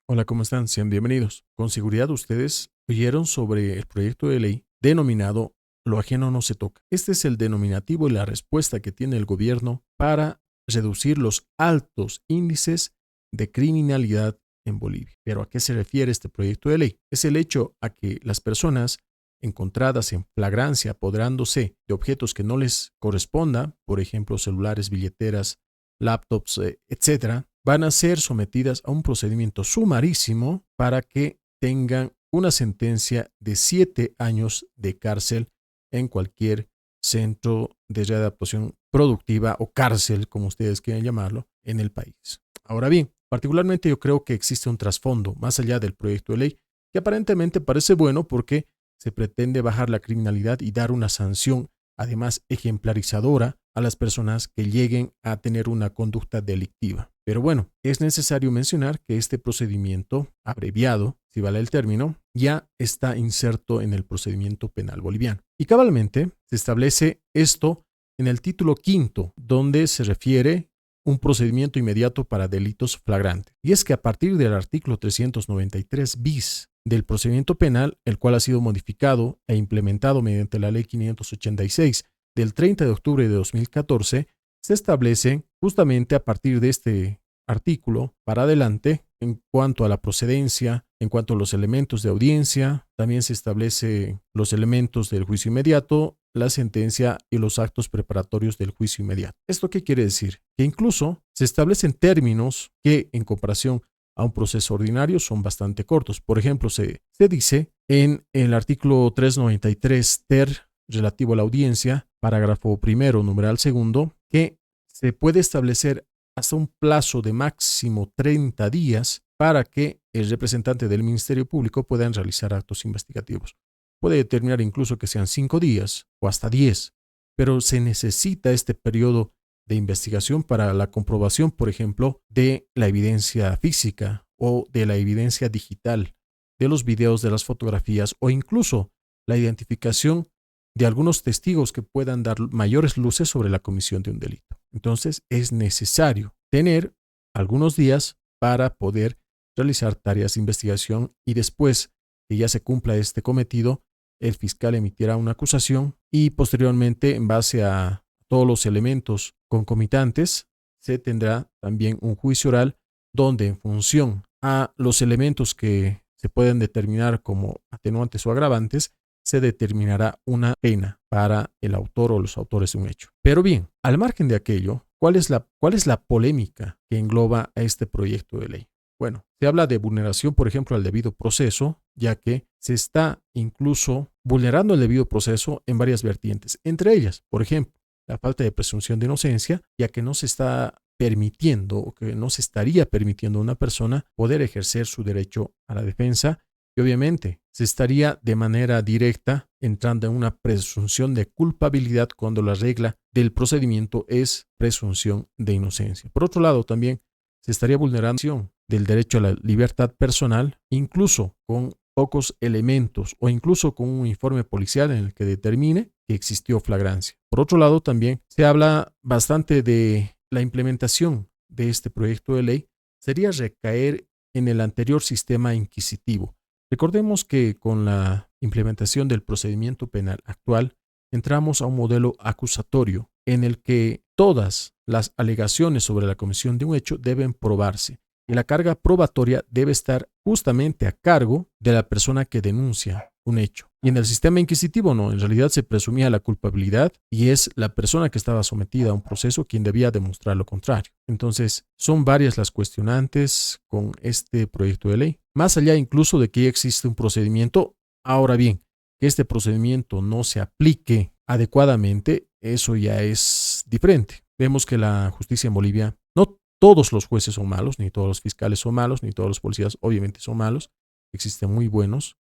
Hola, ¿cómo están? Sean bienvenidos. Con seguridad ustedes oyeron sobre el proyecto de ley denominado Lo ajeno no se toca. Este es el denominativo y la respuesta que tiene el gobierno para reducir los altos índices de criminalidad en Bolivia. ¿Pero a qué se refiere este proyecto de ley? Es el hecho a que las personas encontradas en flagrancia apoderándose de objetos que no les corresponda, por ejemplo, celulares, billeteras, laptops, etcétera, van a ser sometidas a un procedimiento sumarísimo para que tengan una sentencia de 7 años de cárcel en cualquier centro de readaptación productiva o cárcel, como ustedes quieran llamarlo, en el país. Ahora bien, particularmente yo creo que existe un trasfondo más allá del proyecto de ley que aparentemente parece bueno porque se pretende bajar la criminalidad y dar una sanción, además ejemplarizadora, a las personas que lleguen a tener una conducta delictiva. Pero bueno, es necesario mencionar que este procedimiento abreviado, si vale el término, ya está inserto en el procedimiento penal boliviano. Y cabalmente se establece esto en el título quinto, donde se refiere un procedimiento inmediato para delitos flagrantes. Y es que a partir del artículo 393 bis del procedimiento penal, el cual ha sido modificado e implementado mediante la ley 586 del 30 de octubre de 2014, se establece justamente a partir de este artículo para adelante en cuanto a la procedencia, en cuanto a los elementos de audiencia, también se establece los elementos del juicio inmediato, la sentencia y los actos preparatorios del juicio inmediato. ¿Esto qué quiere decir? Que incluso se establecen términos que en comparación a un proceso ordinario son bastante cortos. Por ejemplo, se dice en el artículo 393 ter relativo a la audiencia, parágrafo primero, numeral segundo, que se puede establecer hasta un plazo de máximo 30 días para que el representante del Ministerio Público pueda realizar actos investigativos. Puede determinar incluso que sean 5 días o hasta 10, pero se necesita este periodo de investigación para la comprobación, por ejemplo, de la evidencia física o de la evidencia digital, de los videos, de las fotografías o incluso la identificación de algunos testigos que puedan dar mayores luces sobre la comisión de un delito. Entonces es necesario tener algunos días para poder realizar tareas de investigación y después que ya se cumpla este cometido, el fiscal emitirá una acusación y posteriormente, en base a todos los elementos concomitantes, se tendrá también un juicio oral donde en función a los elementos que se pueden determinar como atenuantes o agravantes, se determinará una pena para el autor o los autores de un hecho. Pero bien, al margen de aquello, ¿cuál es la polémica que engloba a este proyecto de ley? Bueno, se habla de vulneración, por ejemplo, al debido proceso, ya que se está incluso vulnerando el debido proceso en varias vertientes. Entre ellas, por ejemplo, la falta de presunción de inocencia, ya que no se está permitiendo o que no se estaría permitiendo a una persona poder ejercer su derecho a la defensa y obviamente se estaría de manera directa entrando en una presunción de culpabilidad cuando la regla del procedimiento es presunción de inocencia. Por otro lado, también se estaría vulnerando del derecho a la libertad personal, incluso con pocos elementos o incluso con un informe policial en el que determine que existió flagrancia. Por otro lado, también se habla bastante de la implementación de este proyecto de ley, sería recaer en el anterior sistema inquisitivo. Recordemos que con la implementación del procedimiento penal actual, entramos a un modelo acusatorio en el que todas las alegaciones sobre la comisión de un hecho deben probarse y la carga probatoria debe estar justamente a cargo de la persona que denuncia un hecho. Y en el sistema inquisitivo no, en realidad se presumía la culpabilidad y es la persona que estaba sometida a un proceso quien debía demostrar lo contrario. Entonces, son varias las cuestionantes con este proyecto de ley, más allá incluso de que ya existe un procedimiento. Ahora bien, que este procedimiento no se aplique adecuadamente, eso ya es diferente. Vemos que la justicia en Bolivia, no todos los jueces son malos, ni todos los fiscales son malos, ni todos los policías obviamente son malos. Existen muy buenos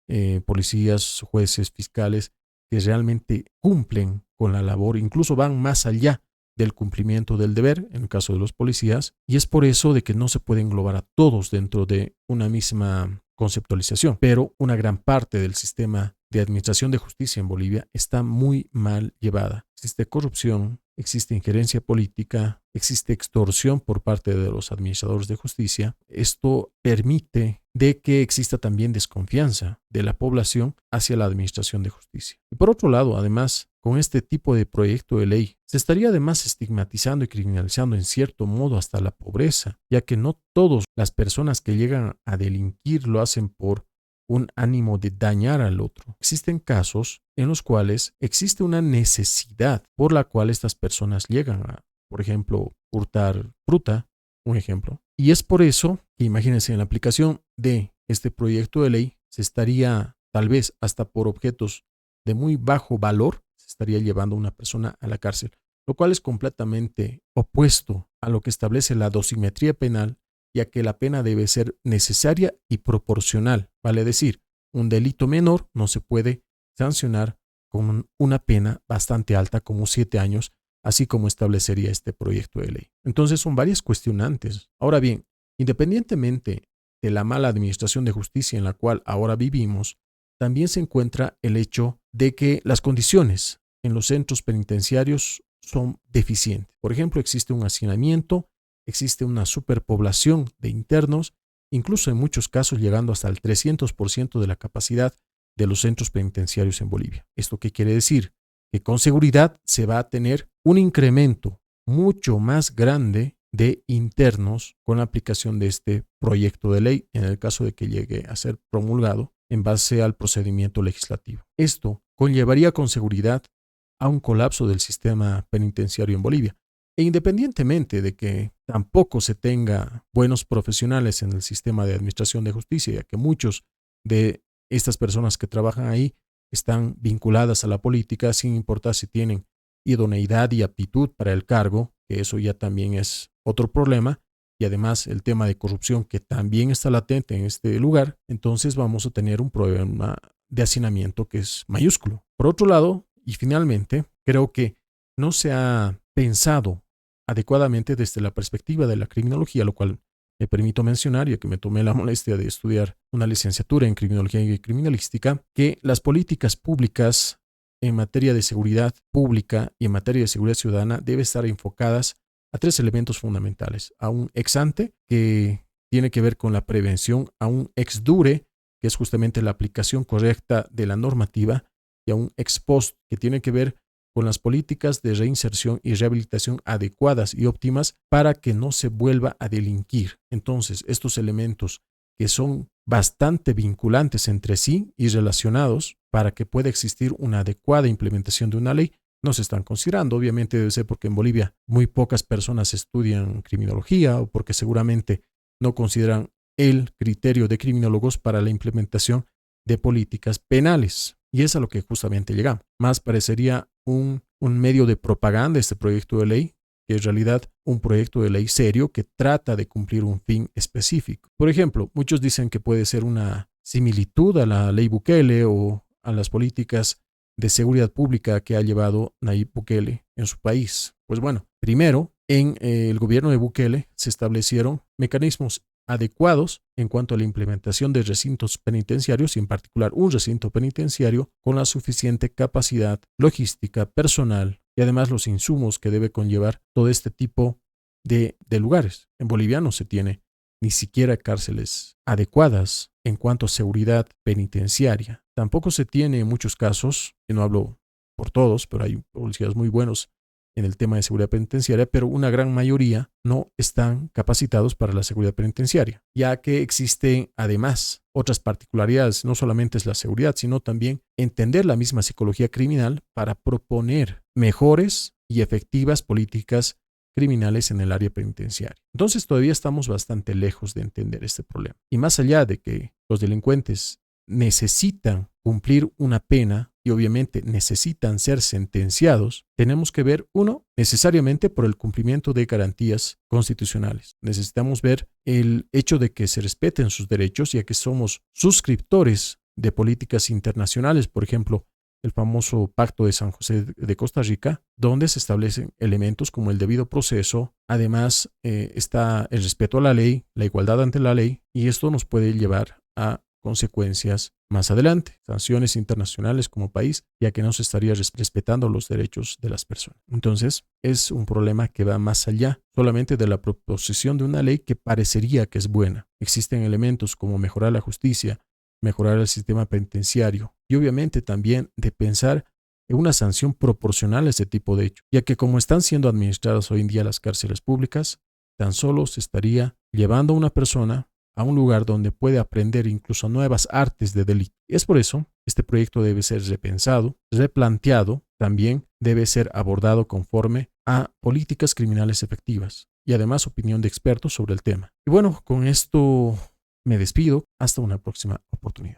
policías, jueces, fiscales que realmente cumplen con la labor, incluso van más allá del cumplimiento del deber, en el caso de los policías, y es por eso de que no se puede englobar a todos dentro de una misma conceptualización, pero una gran parte del sistema de administración de justicia en Bolivia está muy mal llevada. Existe corrupción, existe injerencia política, existe extorsión por parte de los administradores de justicia. Esto permite de que exista también desconfianza de la población hacia la administración de justicia. Y por otro lado, además, con este tipo de proyecto de ley, se estaría además estigmatizando y criminalizando en cierto modo hasta la pobreza, ya que no todas las personas que llegan a delinquir lo hacen por un ánimo de dañar al otro. Existen casos en los cuales existe una necesidad por la cual estas personas llegan a, por ejemplo, hurtar fruta, un ejemplo. Y es por eso que imagínense, en la aplicación de este proyecto de ley se estaría, tal vez hasta por objetos de muy bajo valor, se estaría llevando a una persona a la cárcel, lo cual es completamente opuesto a lo que establece la dosimetría penal, ya que la pena debe ser necesaria y proporcional. Vale decir, un delito menor no se puede sancionar con una pena bastante alta como 7 años, así como establecería este proyecto de ley. Entonces son varias cuestionantes. Ahora bien, independientemente de la mala administración de justicia en la cual ahora vivimos, también se encuentra el hecho de que las condiciones en los centros penitenciarios son deficientes. Por ejemplo, existe un hacinamiento, existe una superpoblación de internos, incluso en muchos casos llegando hasta el 300% de la capacidad de los centros penitenciarios en Bolivia. ¿Esto qué quiere decir? Que con seguridad se va a tener un incremento mucho más grande de internos con la aplicación de este proyecto de ley, en el caso de que llegue a ser promulgado en base al procedimiento legislativo. Esto conllevaría con seguridad a un colapso del sistema penitenciario en Bolivia. E independientemente de que tampoco se tenga buenos profesionales en el sistema de administración de justicia, ya que muchos de estas personas que trabajan ahí están vinculadas a la política, sin importar si tienen idoneidad y aptitud para el cargo, que eso ya también es otro problema, y además el tema de corrupción que también está latente en este lugar, entonces vamos a tener un problema de hacinamiento que es mayúsculo. Por otro lado, y finalmente, creo que no se ha pensado adecuadamente desde la perspectiva de la criminología, lo cual me permito mencionar, ya que me tomé la molestia de estudiar una licenciatura en criminología y criminalística, que las políticas públicas en materia de seguridad pública y en materia de seguridad ciudadana deben estar enfocadas a 3 elementos fundamentales: a un ex ante, que tiene que ver con la prevención; a un ex dure, que es justamente la aplicación correcta de la normativa; y a un ex post, que tiene que ver con las políticas de reinserción y rehabilitación adecuadas y óptimas para que no se vuelva a delinquir. Entonces, estos elementos, que son bastante vinculantes entre sí y relacionados para que pueda existir una adecuada implementación de una ley, no se están considerando. Obviamente debe ser porque en Bolivia muy pocas personas estudian criminología, o porque seguramente no consideran el criterio de criminólogos para la implementación de políticas penales. Y es a lo que justamente llegamos. Más parecería un medio de propaganda este proyecto de ley, que en realidad un proyecto de ley serio que trata de cumplir un fin específico. Por ejemplo, muchos dicen que puede ser una similitud a la ley Bukele o a las políticas de seguridad pública que ha llevado Nayib Bukele en su país. Pues bueno, primero, en el gobierno de Bukele se establecieron mecanismos adecuados en cuanto a la implementación de recintos penitenciarios, y en particular un recinto penitenciario con la suficiente capacidad logística, personal y además los insumos que debe conllevar todo este tipo de lugares. En Bolivia no se tiene ni siquiera cárceles adecuadas en cuanto a seguridad penitenciaria. Tampoco se tiene en muchos casos, y no hablo por todos, pero hay policías muy buenos en el tema de seguridad penitenciaria, pero una gran mayoría no están capacitados para la seguridad penitenciaria, ya que existen además otras particularidades. No solamente es la seguridad, sino también entender la misma psicología criminal para proponer mejores y efectivas políticas criminales en el área penitenciaria. Entonces todavía estamos bastante lejos de entender este problema. Y más allá de que los delincuentes necesitan cumplir una pena y obviamente necesitan ser sentenciados, tenemos que ver, uno, necesariamente por el cumplimiento de garantías constitucionales. Necesitamos ver el hecho de que se respeten sus derechos, ya que somos suscriptores de políticas internacionales, por ejemplo, el famoso Pacto de San José de Costa Rica, donde se establecen elementos como el debido proceso. Además, está el respeto a la ley, la igualdad ante la ley, y esto nos puede llevar a consecuencias más adelante, sanciones internacionales como país, ya que no se estaría respetando los derechos de las personas. Entonces, es un problema que va más allá solamente de la proposición de una ley que parecería que es buena. Existen elementos como mejorar la justicia, mejorar el sistema penitenciario y obviamente también de pensar en una sanción proporcional a ese tipo de hechos, ya que como están siendo administradas hoy en día las cárceles públicas, tan solo se estaría llevando a una persona a un lugar donde puede aprender incluso nuevas artes de delito. Y es por eso, este proyecto debe ser repensado, replanteado, también debe ser abordado conforme a políticas criminales efectivas y además opinión de expertos sobre el tema. Y bueno, con esto me despido. Hasta una próxima oportunidad.